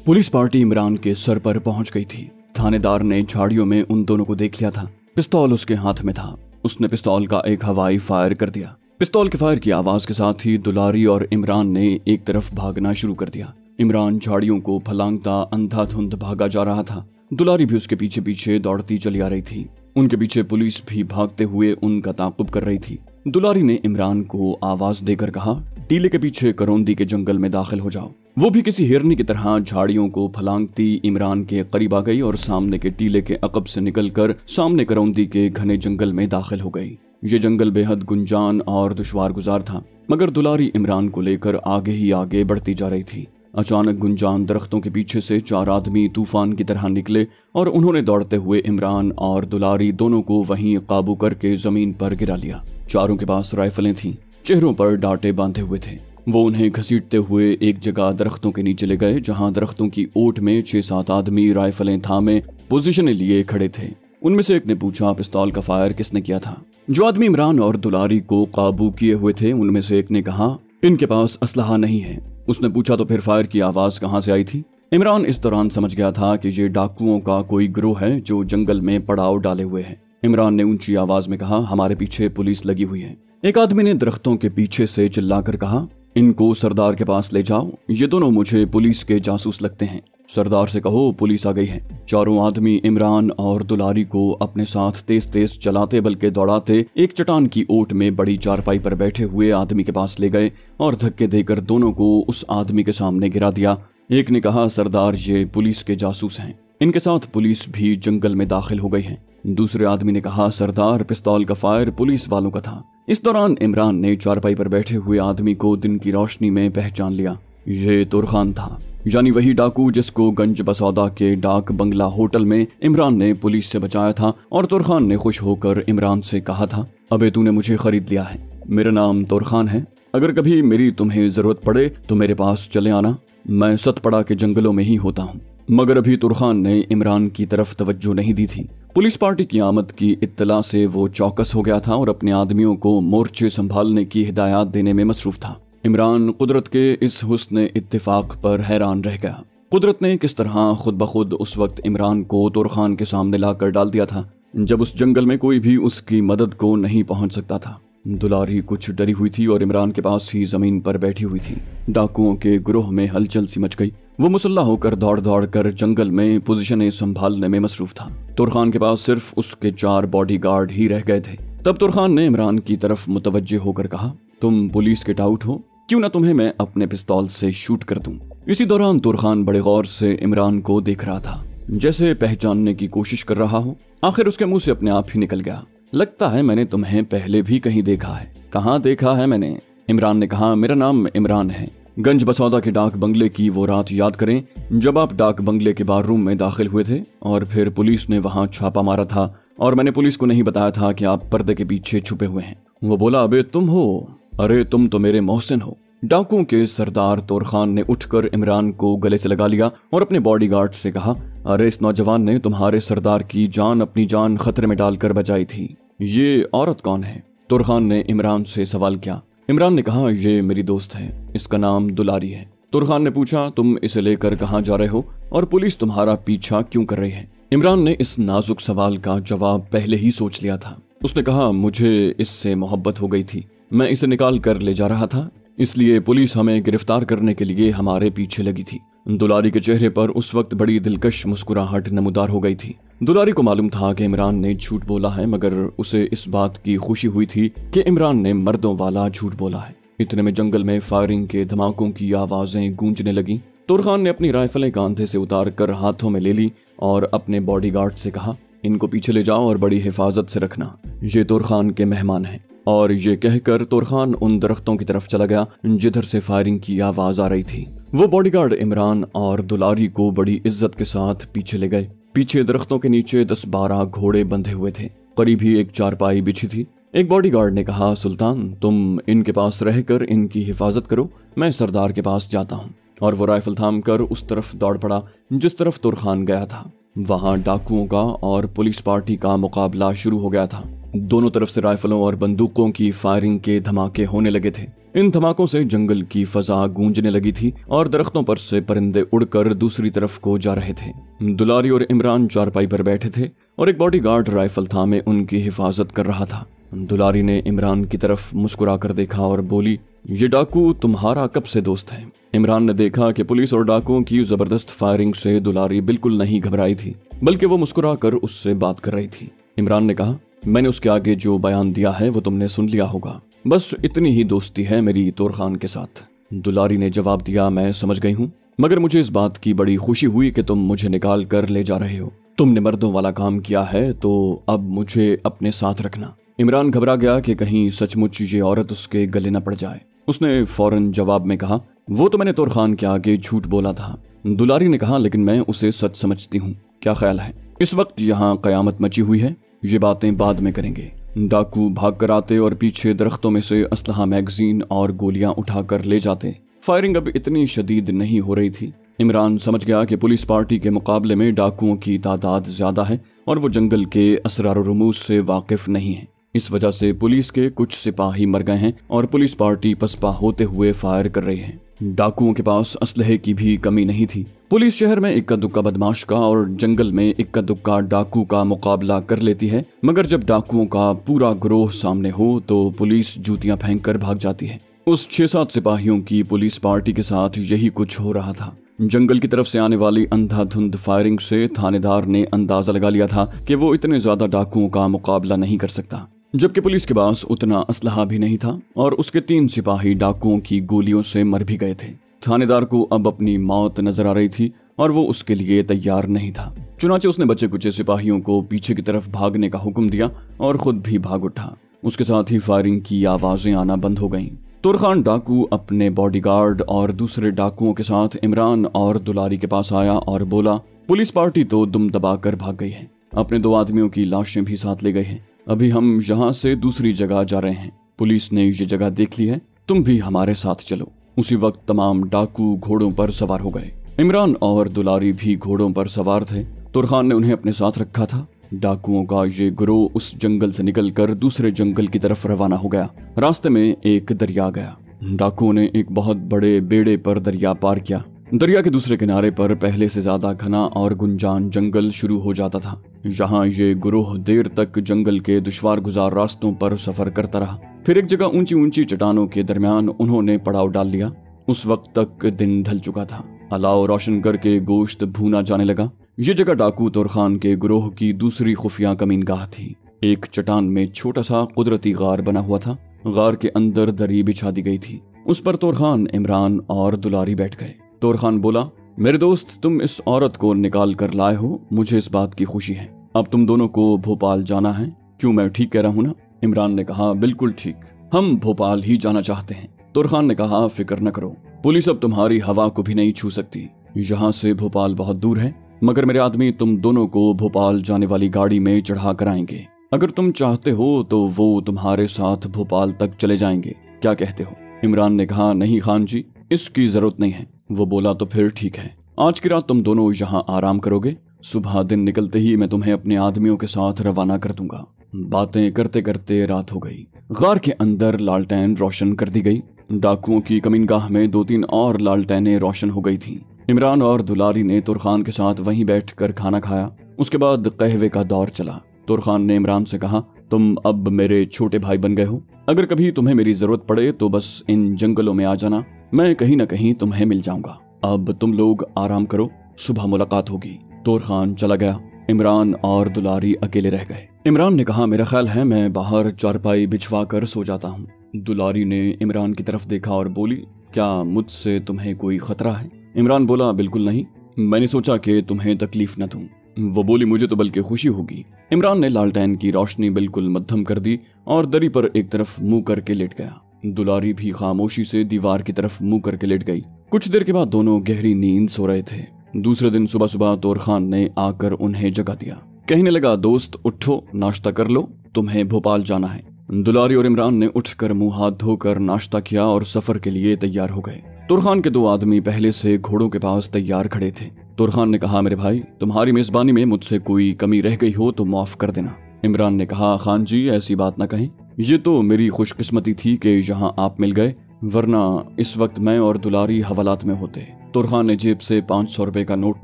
Police party Imran के sir पर पहुंच गई थी। थानेदार ने झाड़ियों में उन दोनों को देख लिया था। पिस्तौल उसके हाथ में था। उसने पिस्तौल का एक हवाई फायर कर दिया। पिस्तौल के फायर की आवाज के साथ ही दुलारी और इमरान ने एक तरफ भागना शुरू कर दिया। इमरान झाड़ियों को फलांगता अंधाधुंध भागा जा रहा था। दुलारी भी उसके पीछे पीछे दौड़ती चली आ रही थी। उनके पीछे पुलिस भी भागते हुए उनका ताक़ुब कर रही थी। दुलारी ने इमरान को आवाज देकर कहा, टीले के पीछे करौंदी के जंगल में दाखिल हो जाओ। वो भी किसी हिरनी की तरह झाड़ियों को फलांगती इमरान के करीब आ गई और सामने के टीले के अकब से निकलकर सामने करौंदी के घने जंगल में दाखिल हो गई। ये जंगल बेहद गुंजान और दुश्वार गुजार था, मगर दुलारी इमरान को लेकर आगे ही आगे बढ़ती जा रही थी। अचानक गुंजान दरख्तों के पीछे से 4 आदमी तूफान की तरह निकले और उन्होंने दौड़ते हुए इमरान और दुलारी दोनों को वहीं काबू करके जमीन पर गिरा लिया। चारों के पास राइफलें थीं, चेहरों पर डांटे बांधे हुए थे। वो उन्हें घसीटते हुए एक जगह दरख्तों के नीचे ले गए, जहां दरख्तों की ओट में 6-7 आदमी राइफलें थामे पोजीशनें लिए खड़े थे। उनमें से एक ने पूछा, पिस्तौल का फायर किसने किया था? जो आदमी इमरान और दुलारी को काबू किए हुए थे, उनमें से एक ने कहा, इनके पास असलहा नहीं है। उसने पूछा, तो फिर फायर की आवाज कहां से आई थी? इमरान इस दौरान समझ गया था कि ये डाकुओं का कोई गिरोह है जो जंगल में पड़ाव डाले हुए है। इमरान ने ऊंची आवाज में कहा, हमारे पीछे पुलिस लगी हुई है। एक आदमी ने दरख्तों के पीछे से चिल्लाकर कहा, इनको सरदार के पास ले जाओ, ये दोनों मुझे पुलिस के जासूस लगते हैं। सरदार से कहो पुलिस आ गई है। चारों आदमी इमरान और दुलारी को अपने साथ तेज तेज चलाते बल्कि दौड़ाते एक चट्टान की ओट में बड़ी चारपाई पर बैठे हुए आदमी के पास ले गए और धक्के देकर दोनों को उस आदमी के सामने गिरा दिया। एक ने कहा, सरदार ये पुलिस के जासूस हैं, इनके साथ पुलिस भी जंगल में दाखिल हो गई है। दूसरे आदमी ने कहा, सरदार पिस्तौल का फायर पुलिस वालों का था। इस दौरान इमरान ने चारपाई पर बैठे हुए आदमी को दिन की रोशनी में पहचान लिया। ये तुरखान था, यानी वही डाकू जिसको गंज बसौदा के डाक बंगला होटल में इमरान ने पुलिस से बचाया था। और तुरखान ने खुश होकर इमरान से कहा था, अबे तूने मुझे खरीद लिया है, मेरा नाम तुरखान है, अगर कभी मेरी तुम्हें जरूरत पड़े तो मेरे पास चले आना, मैं सतपड़ा के जंगलों में ही होता हूँ। मगर अभी तुरखान ने इमरान की तरफ तवज्जो नहीं दी थी। पुलिस पार्टी की आमद की इत्तला से वो चौकस हो गया था और अपने आदमियों को मोर्चे संभालने की हिदायत देने में मसरूफ था। इमरान कुदरत के इस हुस्न इत्तेफाक पर हैरान रह गया। कुदरत ने किस तरह खुद ब खुद उस वक्त इमरान को तुरखान के सामने लाकर डाल दिया था जब उस जंगल में कोई भी उसकी मदद को नहीं पहुंच सकता था। दुलारी कुछ डरी हुई थी और इमरान के पास ही जमीन पर बैठी हुई थी। डाकुओं के ग्रोह में हलचल सी मच गई। वो मुसल्ला होकर दौड़ दौड़ कर जंगल में पोजीशनें संभालने में मसरूफ था। तुरखान के पास सिर्फ उसके 4 बॉडीगार्ड ही रह गए थे। तब तुरखान ने इमरान की तरफ मुतवज्जे होकर कहा, तुम पुलिस के टाउट हो, क्यों ना तुम्हें मैं अपने पिस्तौल से शूट कर दूं। इसी दौरान तुरखान बड़े गौर से इमरान को देख रहा था, जैसे पहचानने की कोशिश कर रहा हो। आखिर उसके मुंह से अपने आप ही निकल गया, लगता है मैंने तुम्हें पहले भी कहीं देखा है। कहाँ देखा है मैंने? इमरान ने कहा, मेरा नाम इमरान है। गंज बसौदा के डाक बंगले की वो रात याद करें जब आप डाक बंगले के बाररूम में दाखिल हुए थे और फिर पुलिस ने वहां छापा मारा था और मैंने पुलिस को नहीं बताया था कि आप पर्दे के पीछे छुपे हुए हैं। वो बोला, अबे तुम हो? अरे तुम तो मेरे मोहसिन हो। डाकुओं के सरदार तुरखान ने उठकर इमरान को गले से लगा लिया और अपने बॉडीगार्ड से कहा, अरे इस नौजवान ने तुम्हारे सरदार की जान अपनी जान खतरे में डालकर बचाई थी। ये औरत कौन है? तुरखान ने इमरान से सवाल किया। इमरान ने कहा, ये मेरी दोस्त है, इसका नाम दुलारी है। तुरखान ने पूछा, तुम इसे लेकर कहाँ जा रहे हो और पुलिस तुम्हारा पीछा क्यों कर रही है? इमरान ने इस नाजुक सवाल का जवाब पहले ही सोच लिया था। उसने कहा, मुझे इससे मोहब्बत हो गई थी, मैं इसे निकाल कर ले जा रहा था, इसलिए पुलिस हमें गिरफ्तार करने के लिए हमारे पीछे लगी थी। दुलारी के चेहरे पर उस वक्त बड़ी दिलकश मुस्कुराहट नमूदार हो गई थी। दुलारी को मालूम था कि इमरान ने झूठ बोला है, मगर उसे इस बात की खुशी हुई थी कि इमरान ने मर्दों वाला झूठ बोला है। इतने में जंगल में फायरिंग के धमाकों की आवाजें गूंजने लगीं। तुरखान ने अपनी राइफलें कांधे से उतार कर हाथों में ले ली और अपने बॉडीगार्ड से कहा, इनको पीछे ले जाओ और बड़ी हिफाजत से रखना, ये तुरखान के मेहमान हैं। और ये कहकर तुरखान उन दरख्तों की तरफ चला गया जिधर से फायरिंग की आवाज आ रही थी। वो बॉडीगार्ड इमरान और दुलारी को बड़ी इज्जत के साथ पीछे ले गए। पीछे दरख्तों के नीचे 10-12 घोड़े बंधे हुए थे। करीब ही एक चारपाई बिछी थी। एक बॉडीगार्ड ने कहा, सुल्तान तुम इनके पास रहकर इनकी हिफाजत करो, मैं सरदार के पास जाता हूँ। और वो राइफल थाम कर उस तरफ दौड़ पड़ा जिस तरफ तुरखान गया था। वहां डाकुओं का और पुलिस पार्टी का मुकाबला शुरू हो गया था। दोनों तरफ से राइफलों और बंदूकों की फायरिंग के धमाके होने लगे थे। इन धमाकों से जंगल की फजा गूंजने लगी थी और दरख्तों पर से परिंदे उड़कर दूसरी तरफ को जा रहे थे। दुलारी और इमरान चारपाई पर बैठे थे और एक बॉडीगार्ड राइफल थामे उनकी हिफाजत कर रहा था। दुलारी ने इमरान की तरफ मुस्कुराकर देखा और बोली, ये डाकू तुम्हारा कब से दोस्त है? इमरान ने देखा कि पुलिस और डाकुओं की जबरदस्त फायरिंग से दुलारी बिल्कुल नहीं घबराई थी, बल्कि वो मुस्कुराकर उससे बात कर रही थी। इमरान ने कहा, मैंने उसके आगे जो बयान दिया है वो तुमने सुन लिया होगा। बस इतनी ही दोस्ती है मेरी तोर खान के साथ। दुलारी ने जवाब दिया, मैं समझ गई हूँ, मगर मुझे इस बात की बड़ी खुशी हुई कि तुम मुझे निकाल कर ले जा रहे हो। तुमने मर्दों वाला काम किया है तो अब मुझे अपने साथ रखना। इमरान घबरा गया कि कहीं सचमुच ये औरत उसके गले न पड़ जाए। उसने फौरन जवाब में कहा, वो तो मैंने तोर खान के आगे झूठ बोला था। दुलारी ने कहा, लेकिन मैं उसे सच समझती हूँ। क्या ख्याल है? इस वक्त यहाँ कयामत मची हुई है, ये बातें बाद में करेंगे। डाकू भाग कर आते और पीछे दरख्तों में से असलहा, मैगजीन और गोलियां उठाकर ले जाते। फायरिंग अब इतनी शदीद नहीं हो रही थी। इमरान समझ गया कि पुलिस पार्टी के मुकाबले में डाकुओं की तादाद ज्यादा है और वो जंगल के असरार और रुमूज से वाकिफ नहीं है। इस वजह से पुलिस के कुछ सिपाही मर गए हैं और पुलिस पार्टी पसपा होते हुए फायर कर रही है। डाकुओं के पास असलहे की भी कमी नहीं थी। पुलिस शहर में इक्का दुक्का बदमाश का और जंगल में इक्का दुक्का डाकू का मुकाबला कर लेती है, मगर जब डाकुओं का पूरा गिरोह सामने हो तो पुलिस जूतियां फेंक कर भाग जाती है। उस 6-7 सिपाहियों की पुलिस पार्टी के साथ यही कुछ हो रहा था। जंगल की तरफ से आने वाली अंधाधुंध फायरिंग से थानेदार ने अंदाजा लगा लिया था कि वो इतने ज्यादा डाकुओं का मुकाबला नहीं कर सकता, जबकि पुलिस के पास उतना असलहा भी नहीं था और उसके 3 सिपाही डाकुओं की गोलियों से मर भी गए थे। थानेदार को अब अपनी मौत नजर आ रही थी और वो उसके लिए तैयार नहीं था। चुनाचे उसने बचे कुचे सिपाहियों को पीछे की तरफ भागने का हुक्म दिया और खुद भी भाग उठा। उसके साथ ही फायरिंग की आवाजें आना बंद हो गईं। तोर खान डाकू अपने बॉडीगार्ड और दूसरे डाकुओं के साथ इमरान और दुलारी के पास आया और बोला, पुलिस पार्टी तो दुम दबाकर भाग गई है, अपने 2 आदमियों की लाशें भी साथ ले गए हैं। अभी हम यहाँ से दूसरी जगह जा रहे हैं। पुलिस ने ये जगह देख ली है, तुम भी हमारे साथ चलो। उसी वक्त तमाम डाकू घोड़ों पर सवार हो गए। इमरान और दुलारी भी घोड़ों पर सवार थे। तोर खान ने उन्हें अपने साथ रखा था। डाकुओं का ये गिरोह उस जंगल से निकलकर दूसरे जंगल की तरफ रवाना हो गया। रास्ते में एक दरिया गया। डाकुओं ने एक बहुत बड़े बेड़े पर दरिया पार किया। दरिया के दूसरे किनारे पर पहले से ज्यादा घना और गुंजान जंगल शुरू हो जाता था। यहाँ ये गिरोह देर तक जंगल के दुश्वार गुजार रास्तों पर सफर करता रहा। फिर एक जगह ऊंची ऊंची चट्टानों के दरमियान उन्होंने पड़ाव डाल लिया। उस वक्त तक दिन ढल चुका था। अलाव रोशन करके गोश्त भूना जाने लगा। ये जगह डाकू तोर खान के गिरोह की दूसरी खुफिया कमीनगाह थी। एक चट्टान में छोटा सा कुदरती गार बना हुआ था। गार के अंदर दरी बिछा दी गई थी। उस पर तोर खान, इमरान और दुलारी बैठ गए। तोर खान बोला, मेरे दोस्त, तुम इस औरत को निकाल कर लाए हो, मुझे इस बात की खुशी है। अब तुम दोनों को भोपाल जाना है, क्यों मैं ठीक कह रहा हूँ ना? इमरान ने कहा, बिल्कुल ठीक, हम भोपाल ही जाना चाहते हैं। तोर खान ने कहा, फिक्र न करो, पुलिस अब तुम्हारी हवा को भी नहीं छू सकती। यहाँ से भोपाल बहुत दूर है, मगर मेरे आदमी तुम दोनों को भोपाल जाने वाली गाड़ी में चढ़ा कर आएंगे। अगर तुम चाहते हो तो वो तुम्हारे साथ भोपाल तक चले जाएंगे। क्या कहते हो? इमरान ने कहा, नहीं खान जी, इसकी जरूरत नहीं है। वो बोला, तो फिर ठीक है, आज की रात तुम दोनों यहाँ आराम करोगे। सुबह दिन निकलते ही मैं तुम्हें अपने आदमियों के साथ रवाना कर दूंगा। बातें करते करते रात हो गई। गार के अंदर लालटेन रोशन कर दी गई। डाकुओं की कमीनगाह में 2-3 और लालटेनें रोशन हो गई थीं। इमरान और दुलारी ने तोर खान के साथ वहीं बैठकर खाना खाया। उसके बाद कहवे का दौर चला। तोर खान ने इमरान से कहा, तुम अब मेरे छोटे भाई बन गए हो। अगर कभी तुम्हें मेरी जरूरत पड़े तो बस इन जंगलों में आ जाना, मैं कहीं न कहीं तुम्हें मिल जाऊंगा। अब तुम लोग आराम करो, सुबह मुलाकात होगी। तोर खान चला गया। इमरान और दुलारी अकेले रह गए। इमरान ने कहा, मेरा ख्याल है मैं बाहर चारपाई बिछवा कर सो जाता हूँ। दुलारी ने इमरान की तरफ देखा और बोली, क्या मुझसे तुम्हें कोई खतरा है? इमरान बोला, बिल्कुल नहीं, मैंने सोचा कि तुम्हें तकलीफ न दूं। वो बोली, मुझे तो बल्कि खुशी होगी। इमरान ने लालटेन की रोशनी बिल्कुल मध्यम कर दी और दरी पर एक तरफ मुंह करके लेट गया। दुलारी भी खामोशी से दीवार की तरफ मुंह करके लेट गई। कुछ देर के बाद दोनों गहरी नींद सो रहे थे। दूसरे दिन सुबह सुबह तोर खान ने आकर उन्हें जगा दिया। कहने लगा, दोस्त उठो, नाश्ता कर लो, तुम्हें भोपाल जाना है। दुलारी और इमरान ने उठकर मुंह हाथ धोकर नाश्ता किया और सफर के लिए तैयार हो गए। तोर खान के 2 आदमी पहले से घोड़ों के पास तैयार खड़े थे। तोर खान ने कहा, मेरे भाई, तुम्हारी मेजबानी में मुझसे कोई कमी रह गई हो तो माफ कर देना। इमरान ने कहा, खान जी ऐसी बात ना कहें, ये तो मेरी खुशकिस्मती थी कि यहाँ आप मिल गए, वरना इस वक्त मैं और दुलारी हवालात में होते। तुरखान ने जेब से 500 रुपए का नोट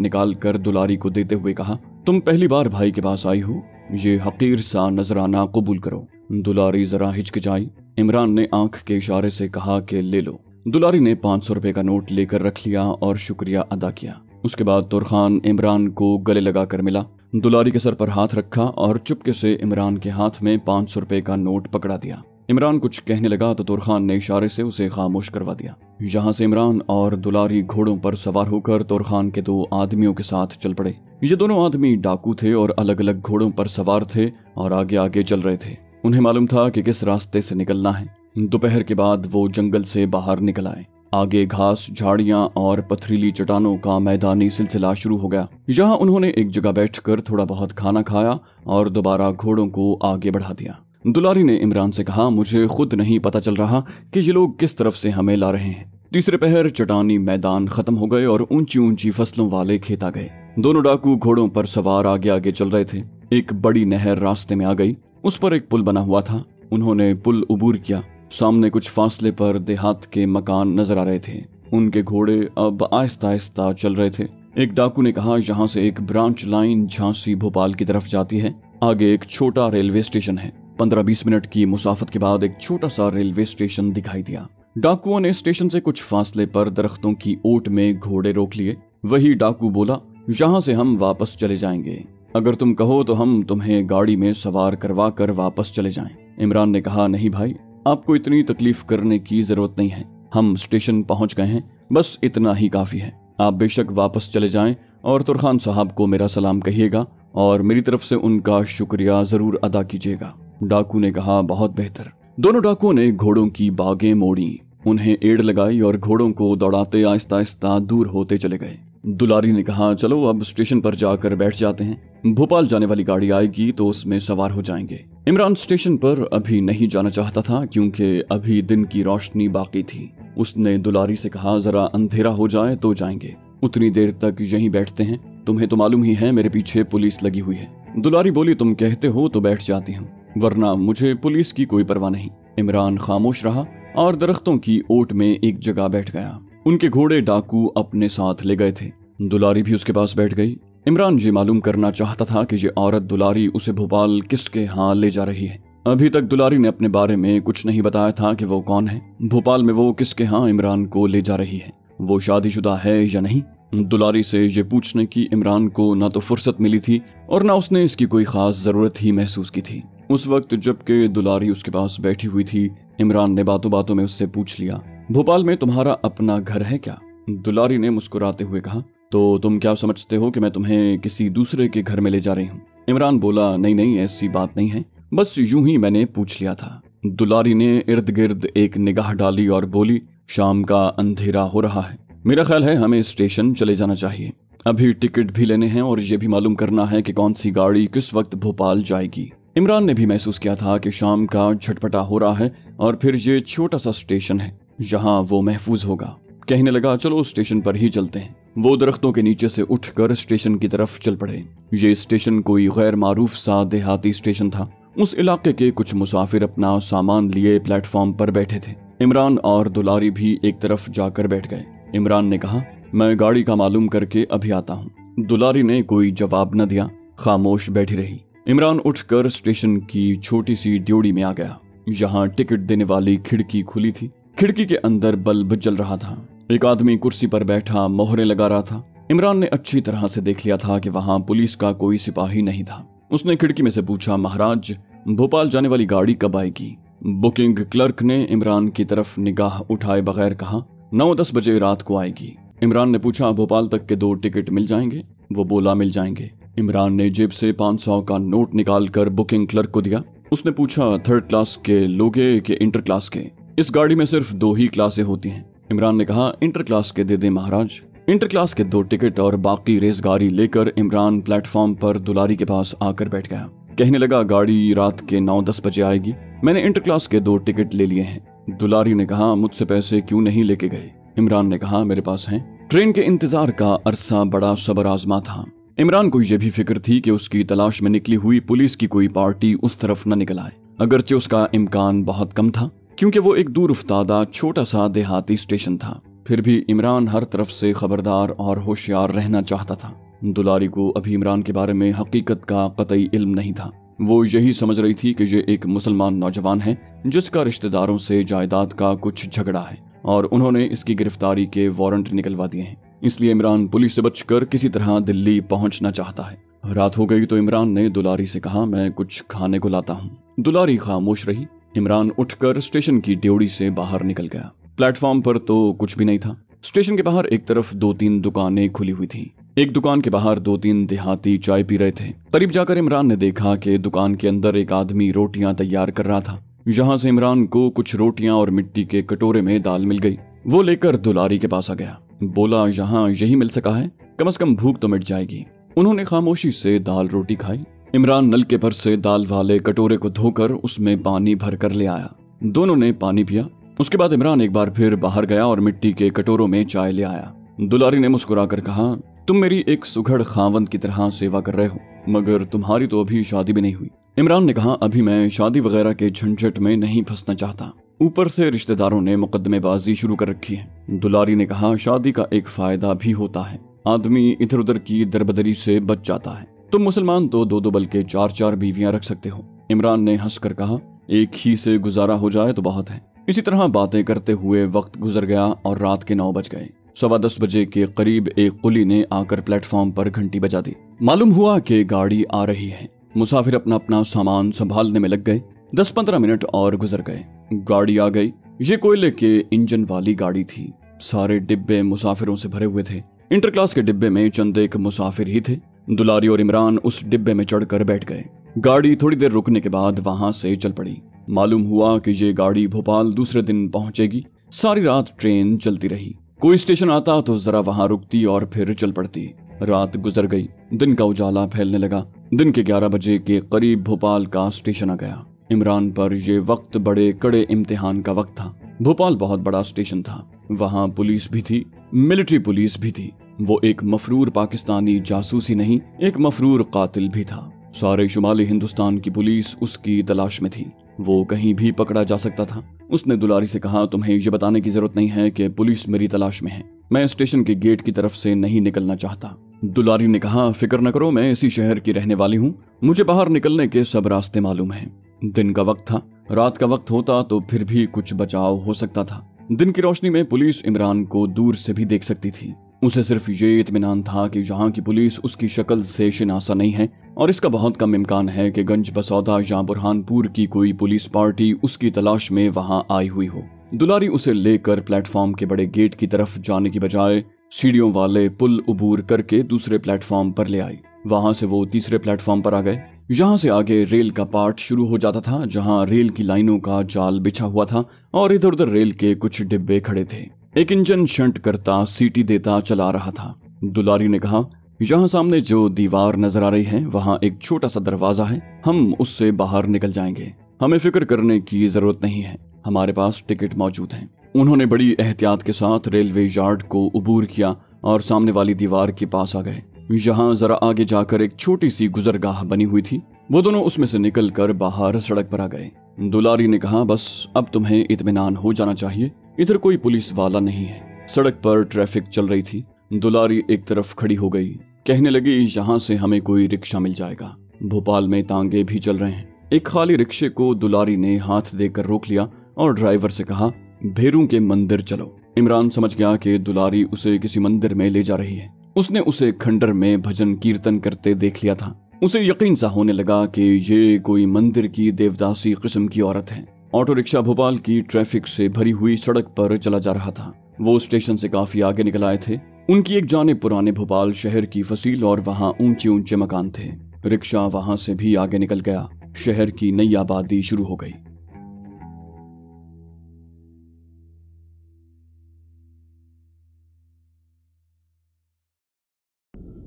निकाल कर दुलारी को देते हुए कहा, तुम पहली बार भाई के पास आई हो, ये हकीर सा नजराना कबूल करो। दुलारी जरा हिचकिचाई। इमरान ने आंख के इशारे से कहा कि ले लो। दुलारी ने 500 रुपए का नोट लेकर रख लिया और शुक्रिया अदा किया। उसके बाद तुरखान इमरान को गले लगा कर मिला, दुलारी के सर पर हाथ रखा और चुपके से इमरान के हाथ में 500 रुपए का नोट पकड़ा दिया। इमरान कुछ कहने लगा तो तुरखान ने इशारे से उसे खामोश करवा दिया। यहाँ से इमरान और दुलारी घोड़ों पर सवार होकर तुरखान के 2 आदमियों के साथ चल पड़े। ये दोनों आदमी डाकू थे और अलग अलग घोड़ों पर सवार थे और आगे आगे चल रहे थे। उन्हें मालूम था कि किस रास्ते से निकलना है। दोपहर के बाद वो जंगल से बाहर निकल आए। आगे घास, झाड़ियां और पथरीली चट्टानों का मैदानी सिलसिला शुरू हो गया। यहाँ उन्होंने एक जगह बैठकर थोड़ा बहुत खाना खाया और दोबारा घोड़ों को आगे बढ़ा दिया। दुलारी ने इमरान से कहा, मुझे खुद नहीं पता चल रहा कि ये लोग किस तरफ से हमें ला रहे हैं। तीसरे पहर चट्टानी मैदान खत्म हो गए और ऊंची ऊंची फसलों वाले खेत आ गए। दोनों डाकू घोड़ों पर सवार आगे आगे चल रहे थे। एक बड़ी नहर रास्ते में आ गई। उस पर एक पुल बना हुआ था। उन्होंने पुल उबूर किया। सामने कुछ फासले पर देहात के मकान नजर आ रहे थे। उनके घोड़े अब आहिस्ता आहिस्ता चल रहे थे। एक डाकू ने कहा, यहाँ से एक ब्रांच लाइन झांसी भोपाल की तरफ जाती है। आगे एक छोटा रेलवे स्टेशन है। 15-20 मिनट की मुसाफत के बाद एक छोटा सा रेलवे स्टेशन दिखाई दिया। डाकुओं ने स्टेशन से कुछ फासले पर दरख्तों की ओट में घोड़े रोक लिए। वही डाकू बोला, यहाँ से हम वापस चले जाएंगे। अगर तुम कहो तो हम तुम्हें गाड़ी में सवार करवा कर वापस चले जाएं। इमरान ने कहा, नहीं भाई, आपको इतनी तकलीफ करने की जरूरत नहीं है। हम स्टेशन पहुंच गए हैं, बस इतना ही काफी है। आप बेशक वापस चले जाएं और तुरखान साहब को मेरा सलाम कहिएगा और मेरी तरफ से उनका शुक्रिया जरूर अदा कीजिएगा। डाकू ने कहा, बहुत बेहतर। दोनों डाकुओं ने घोड़ों की बागें मोड़ी, उन्हें एड़ लगाई और घोड़ों को दौड़ाते आहिस्ता आहिस्ता दूर होते चले गए। दुलारी ने कहा, चलो अब स्टेशन पर जाकर बैठ जाते हैं। भोपाल जाने वाली गाड़ी आएगी तो उसमें सवार हो जाएंगे। इमरान स्टेशन पर अभी नहीं जाना चाहता था क्योंकि अभी दिन की रोशनी बाकी थी। उसने दुलारी से कहा, जरा अंधेरा हो जाए तो जाएंगे, उतनी देर तक यहीं बैठते हैं। तुम्हें तो मालूम ही है मेरे पीछे पुलिस लगी हुई है। दुलारी बोली, तुम कहते हो तो बैठ जाती हूँ, वरना मुझे पुलिस की कोई परवाह नहीं। इमरान खामोश रहा और दरख्तों की ओट में एक जगह बैठ गया। उनके घोड़े डाकू अपने साथ ले गए थे। दुलारी भी उसके पास बैठ गई। इमरान ये मालूम करना चाहता था कि ये औरत दुलारी उसे भोपाल किसके यहाँ ले जा रही है। अभी तक दुलारी ने अपने बारे में कुछ नहीं बताया था कि वो कौन है, भोपाल में वो किसके यहाँ इमरान को ले जा रही है, वो शादीशुदा है या नहीं। दुलारी से ये पूछने की इमरान को ना तो फुर्सत मिली थी और ना उसने इसकी कोई खास जरूरत ही महसूस की थी। उस वक्त जबकि दुलारी उसके पास बैठी हुई थी, इमरान ने बातों बातों में उससे पूछ लिया, भोपाल में तुम्हारा अपना घर है क्या? दुलारी ने मुस्कुराते हुए कहा, तो तुम क्या समझते हो कि मैं तुम्हें किसी दूसरे के घर में ले जा रही हूँ? इमरान बोला, नहीं नहीं, ऐसी बात नहीं है, बस यूं ही मैंने पूछ लिया था। दुलारी ने इर्द गिर्द एक निगाह डाली और बोली, शाम का अंधेरा हो रहा है, मेरा ख्याल है हमें स्टेशन चले जाना चाहिए। अभी टिकट भी लेने हैं और ये भी मालूम करना है कि कौन सी गाड़ी किस वक्त भोपाल जाएगी। इमरान ने भी महसूस किया था कि शाम का झटपटा हो रहा है और फिर ये छोटा सा स्टेशन है, यहाँ वो महफूज होगा। कहने लगा, चलो स्टेशन पर ही चलते हैं। वो दरख्तों के नीचे से उठकर स्टेशन की तरफ चल पड़े। ये स्टेशन कोई गैर मारूफ सा देहाती स्टेशन था। उस इलाके के कुछ मुसाफिर अपना सामान लिए प्लेटफॉर्म पर बैठे थे। इमरान और दुलारी भी एक तरफ जाकर बैठ गए। इमरान ने कहा, मैं गाड़ी का मालूम करके अभी आता हूँ। दुलारी ने कोई जवाब न दिया, खामोश बैठी रही। इमरान उठकर स्टेशन की छोटी सी ड्योढ़ी में आ गया। यहाँ टिकट देने वाली खिड़की खुली थी। खिड़की के अंदर बल्ब जल रहा था। एक आदमी कुर्सी पर बैठा मोहरे लगा रहा था। इमरान ने अच्छी तरह से देख लिया था कि वहाँ पुलिस का कोई सिपाही नहीं था। उसने खिड़की में से पूछा, महाराज, भोपाल जाने वाली गाड़ी कब आएगी? बुकिंग क्लर्क ने इमरान की तरफ निगाह उठाए बगैर कहा, 9-10 बजे रात को आएगी। इमरान ने पूछा, भोपाल तक के 2 टिकट मिल जाएंगे? वो बोला, मिल जाएंगे। इमरान ने जेब से 500 का नोट निकालकर बुकिंग क्लर्क को दिया। उसने पूछा, 3rd क्लास के लोगे कि इंटर क्लास के? इस गाड़ी में सिर्फ 2 ही क्लासें होती हैं। इमरान ने कहा, इंटर क्लास के दे दे महाराज। इंटर क्लास के 2 टिकट और बाकी रेसगाड़ी लेकर इमरान प्लेटफॉर्म पर दुलारी के पास आकर बैठ गया। कहने लगा, गाड़ी रात के 9-10 बजे आएगी। मैंने इंटर क्लास के 2 टिकट ले लिए हैं। दुलारी ने कहा, मुझसे पैसे क्यों नहीं लेके गए? इमरान ने कहा, मेरे पास हैं। ट्रेन के इंतजार का अरसा बड़ा सबर आजमा था। इमरान को यह भी फिक्र थी कि उसकी तलाश में निकली हुई पुलिस की कोई पार्टी उस तरफ न निकल आए, अगरचे उसका इम्कान बहुत कम था क्योंकि वो एक दूर उफ्तादा छोटा सा देहाती स्टेशन था। फिर भी इमरान हर तरफ से खबरदार और होशियार रहना चाहता था। दुलारी को अभी इमरान के बारे में हकीकत का कतई इल्म नहीं था। वो यही समझ रही थी कि ये एक मुसलमान नौजवान है जिसका रिश्तेदारों से जायदाद का कुछ झगड़ा है और उन्होंने इसकी गिरफ्तारी के वारंट निकलवा दिए हैं। इसलिए इमरान पुलिस से बचकर किसी तरह दिल्ली पहुंचना चाहता है। रात हो गई तो इमरान ने दुलारी से कहा, मैं कुछ खाने को लाता हूँ। दुलारी खामोश रही। इमरान उठकर स्टेशन की ड्योढ़ी से बाहर निकल गया। प्लेटफॉर्म पर तो कुछ भी नहीं था। स्टेशन के बाहर एक तरफ 2-3 दुकानें खुली हुई थी। एक दुकान के बाहर 2-3 देहाती चाय पी रहे थे। करीब जाकर इमरान ने देखा कि दुकान के अंदर एक आदमी रोटियां तैयार कर रहा था। यहाँ से इमरान को कुछ रोटियां और मिट्टी के कटोरे में दाल मिल गई। वो लेकर दुलारी के पास आ गया। बोला, यहाँ यही मिल सका है, कम से कम भूख तो मिट जाएगी। उन्होंने खामोशी से दाल रोटी खाई। इमरान नल के पर से दाल वाले कटोरे को धोकर उसमें पानी भर कर ले आया। दोनों ने पानी पिया। उसके बाद इमरान एक बार फिर बाहर गया और मिट्टी के कटोरों में चाय ले आया। दुलारी ने मुस्कुराकर कहा, तुम मेरी एक सुघड़ खावंद की तरह सेवा कर रहे हो, मगर तुम्हारी तो अभी शादी भी नहीं हुई। इमरान ने कहा, अभी मैं शादी वगैरह के झंझट में नहीं फंसना चाहता। ऊपर से रिश्तेदारों ने मुकदमेबाजी शुरू कर रखी है। दुलारी ने कहा, शादी का एक फायदा भी होता है, आदमी इधर उधर की दरबदरी से बच जाता है। तुम मुसलमान तो 2-2 बल्कि 4-4 बीवियां रख सकते हो। इमरान ने हंसकर कहा, एक ही से गुजारा हो जाए तो बहुत है। इसी तरह बातें करते हुए वक्त गुजर गया और रात के 9 बज गए। 10:15 बजे के करीब एक कुली ने आकर प्लेटफॉर्म पर घंटी बजा दी। मालूम हुआ कि गाड़ी आ रही है। मुसाफिर अपना अपना सामान संभालने में लग गए। 10-15 मिनट और गुजर गए। गाड़ी आ गई। ये कोयले के इंजन वाली गाड़ी थी। सारे डिब्बे मुसाफिरों से भरे हुए थे। इंटर क्लास के डिब्बे में चंद एक मुसाफिर ही थे। दुलारी और इमरान उस डिब्बे में चढ़कर बैठ गए। गाड़ी थोड़ी देर रुकने के बाद वहां से चल पड़ी। मालूम हुआ कि ये गाड़ी भोपाल दूसरे दिन पहुंचेगी। सारी रात ट्रेन चलती रही। कोई स्टेशन आता तो जरा वहां रुकती और फिर चल पड़ती। रात गुजर गई। दिन का उजाला फैलने लगा। दिन के 11 बजे के करीब भोपाल का स्टेशन आ गया। इमरान पर यह वक्त बड़े कड़े इम्तिहान का वक्त था। भोपाल बहुत बड़ा स्टेशन था। वहां पुलिस भी थी, मिलिट्री पुलिस भी थी। वो एक मफरूर पाकिस्तानी जासूसी नहीं, एक मफरूर कातिल भी था। सारे शुमाली हिंदुस्तान की पुलिस उसकी तलाश में थी। वो कहीं भी पकड़ा जा सकता था। उसने दुलारी से कहा, तुम्हें ये बताने की जरूरत नहीं है कि पुलिस मेरी तलाश में है। मैं स्टेशन के गेट की तरफ से नहीं निकलना चाहता। दुलारी ने कहा, फिक्र न करो, मैं इसी शहर की रहने वाली हूँ। मुझे बाहर निकलने के सब रास्ते मालूम हैं। दिन का वक्त था। रात का वक्त होता तो फिर भी कुछ बचाव हो सकता था। दिन की रोशनी में पुलिस इमरान को दूर से भी देख सकती थी। उसे सिर्फ ये इत्मीनान था कि यहाँ की पुलिस उसकी शक्ल से शिनासा नहीं है और इसका बहुत कम इम्कान है कि गंज बसौदा या बुरहानपुर की कोई पुलिस पार्टी उसकी तलाश में वहां आई हुई हो। दुलारी उसे लेकर प्लेटफॉर्म के बड़े गेट की तरफ जाने की बजाय सीढ़ियों वाले पुल उबूर करके दूसरे प्लेटफॉर्म पर ले आई। वहां से वो तीसरे प्लेटफॉर्म पर आ गए। यहाँ से आगे रेल का पार्ट शुरू हो जाता था, जहाँ रेल की लाइनों का जाल बिछा हुआ था और इधर उधर रेल के कुछ डिब्बे खड़े थे। एक इंजन शंट करता सीटी देता चला रहा था। दुलारी ने कहा, यहाँ सामने जो दीवार नजर आ रही है वहाँ एक छोटा सा दरवाजा है, हम उससे बाहर निकल जाएंगे। हमें फिक्र करने की जरूरत नहीं है, हमारे पास टिकट मौजूद है। उन्होंने बड़ी एहतियात के साथ रेलवे यार्ड को उबूर किया और सामने वाली दीवार के पास आ गए। यहाँ जरा आगे जाकर एक छोटी सी गुजरगाह बनी हुई थी। वो दोनों उसमें से निकलकर बाहर सड़क पर आ गए। दुलारी ने कहा, बस अब तुम्हें इत्मीनान हो जाना चाहिए, इधर कोई पुलिस वाला नहीं है। सड़क पर ट्रैफिक चल रही थी। दुलारी एक तरफ खड़ी हो गई। कहने लगी, यहाँ से हमें कोई रिक्शा मिल जाएगा। भोपाल में तांगे भी चल रहे हैं। एक खाली रिक्शे को दुलारी ने हाथ देकर रोक लिया और ड्राइवर से कहा, भेरू के मंदिर चलो। इमरान समझ गया कि दुलारी उसे किसी मंदिर में ले जा रही है। उसने उसे खंडर में भजन कीर्तन करते देख लिया था। उसे यकीन सा होने लगा कि ये कोई मंदिर की देवदासी किस्म की औरत है। ऑटो रिक्शा भोपाल की ट्रैफिक से भरी हुई सड़क पर चला जा रहा था। वो स्टेशन से काफी आगे निकल आए थे। उनकी एक जानिब पुराने भोपाल शहर की फसील और वहाँ ऊंचे ऊंचे मकान थे। रिक्शा वहां से भी आगे निकल गया। शहर की नई आबादी शुरू हो गई।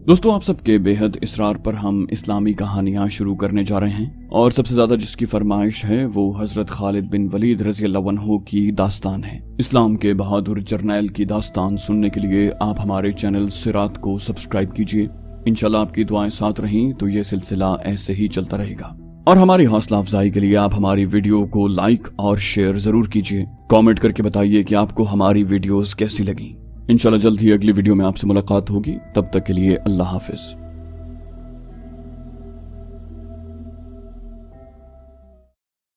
दोस्तों, आप सबके बेहद इसरार पर हम इस्लामी कहानियां शुरू करने जा रहे हैं और सबसे ज्यादा जिसकी फरमाइश है वो हजरत खालिद बिन वलीद रज़ियल्लाहु अन्हु की दास्तान है। इस्लाम के बहादुर जर्नैल की दास्तान सुनने के लिए आप हमारे चैनल सिरात को सब्सक्राइब कीजिए इंशाल्लाह आपकी दुआएं साथ रहीं तो ये सिलसिला ऐसे ही चलता रहेगा। और हमारी हौसला अफजाई के लिए आप हमारी वीडियो को लाइक और शेयर जरूर कीजिए। कमेंट करके बताइए कि आपको हमारी वीडियोस कैसी लगी। इंशाल्लाह जल्द ही अगली वीडियो में आपसे मुलाकात होगी। तब तक के लिए अल्लाह हाफिज।